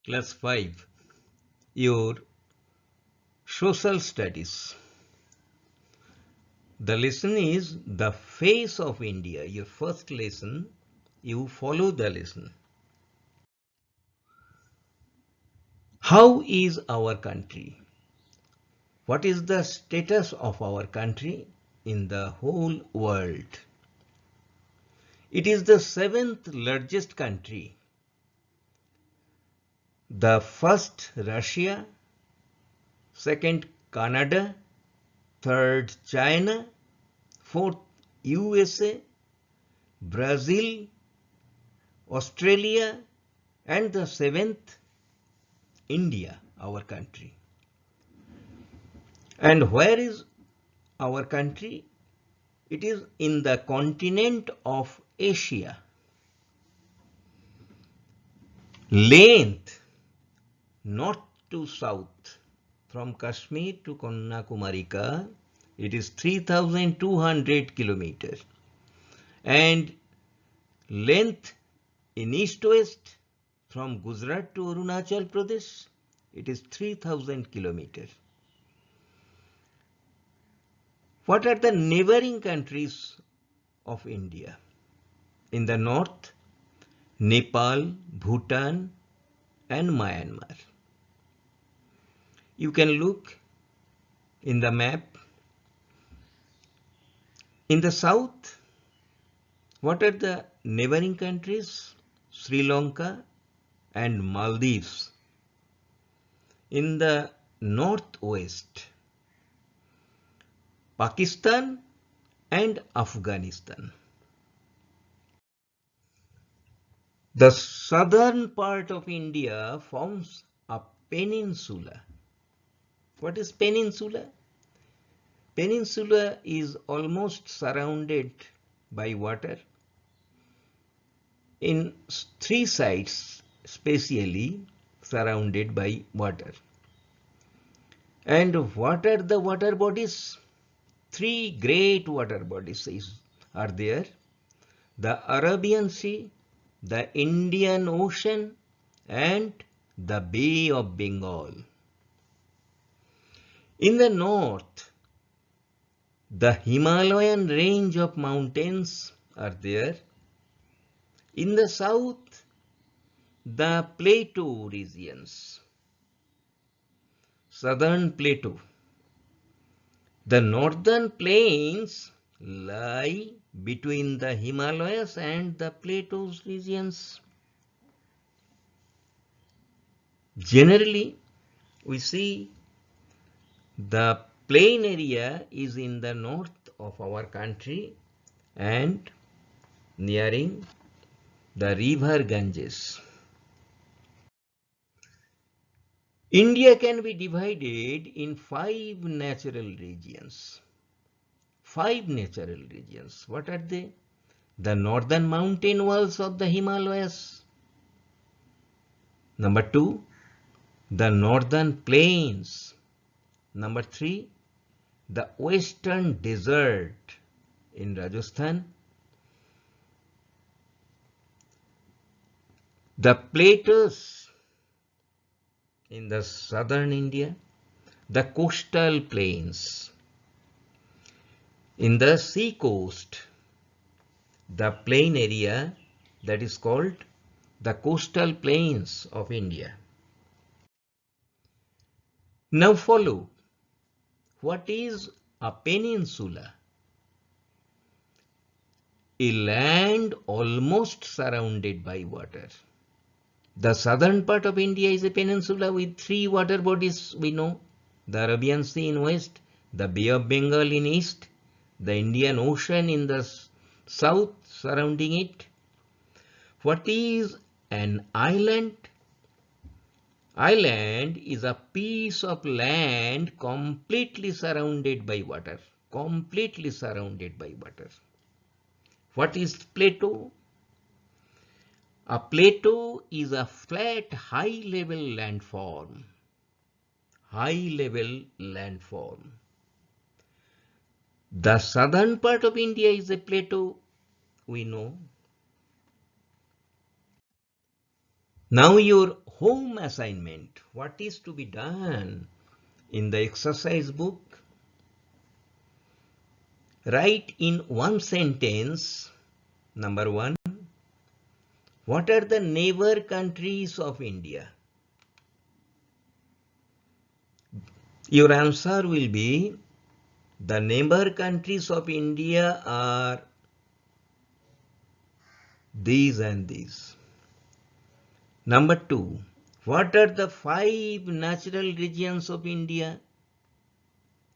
Class 5, your social studies. The lesson is the face of India. Your first lesson, you follow the lesson. How is our country? What is the status of our country in the whole world? It is the 7th largest country. The first Russia, second Canada, third China, fourth USA, Brazil, Australia, and the 7th India, our country. And where is our country? It is in the continent of Asia. Length, north to south, from Kashmir to Kanyakumari, it is 3,200 kilometers. And length in east-west, from Gujarat to Arunachal Pradesh, it is 3,000 kilometers. What are the neighboring countries of India? In the north, Nepal, Bhutan, and Myanmar. You can look in the map. In the south, what are the neighboring countries? Sri Lanka and Maldives. In the northwest, Pakistan and Afghanistan. The southern part of India forms a peninsula. What is peninsula? Peninsula is almost surrounded by water. In 3 sides, spatially surrounded by water. And what are the water bodies? 3 great water bodies are there. The Arabian Sea, the Indian Ocean, and the Bay of Bengal. In the north, the Himalayan range of mountains are there. In the south, the plateau regions. Southern plateau. The northern plains lie between the Himalayas and the plateaus regions. Generally, we see the plain area is in the north of our country and nearing the river Ganges. India can be divided in 5 natural regions. 5 natural regions. What are they? The northern mountain walls of the Himalayas. Number 2, the northern plains. Number 3, the western desert in Rajasthan. The plateaus in the southern India. The coastal plains. In the sea coast, the plain area that is called the coastal plains of India. Now follow. What is a peninsula? A land almost surrounded by water. The southern part of India is a peninsula with 3 water bodies we know. The Arabian Sea in west, the Bay of Bengal in east, the Indian Ocean in the south surrounding it. What is an island? Island is a piece of land completely surrounded by water. Completely surrounded by water. What is plateau? A plateau is a flat, high-level landform. High-level landform. The southern part of India is a plateau, we know. Now your home assignment. What is to be done in the exercise book? Write in one sentence, number 1, what are the neighbor countries of India? Your answer will be, the neighbor countries of India are these and these. Number 2, what are the 5 natural regions of India?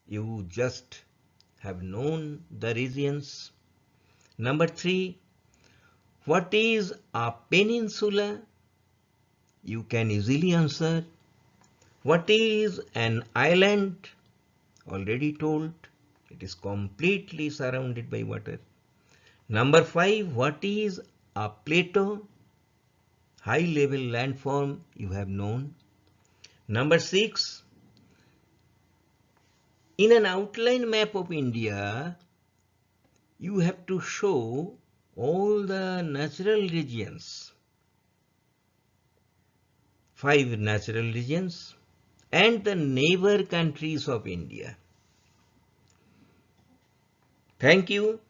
You just have known the regions. Number 3, what is a peninsula? You can easily answer. What is an island? Already told. It is completely surrounded by water. Number 5, what is a plateau? High level landform, you have known. Number 6, in an outline map of India, you have to show all the natural regions, 5 natural regions, and the neighbor countries of India. Thank you.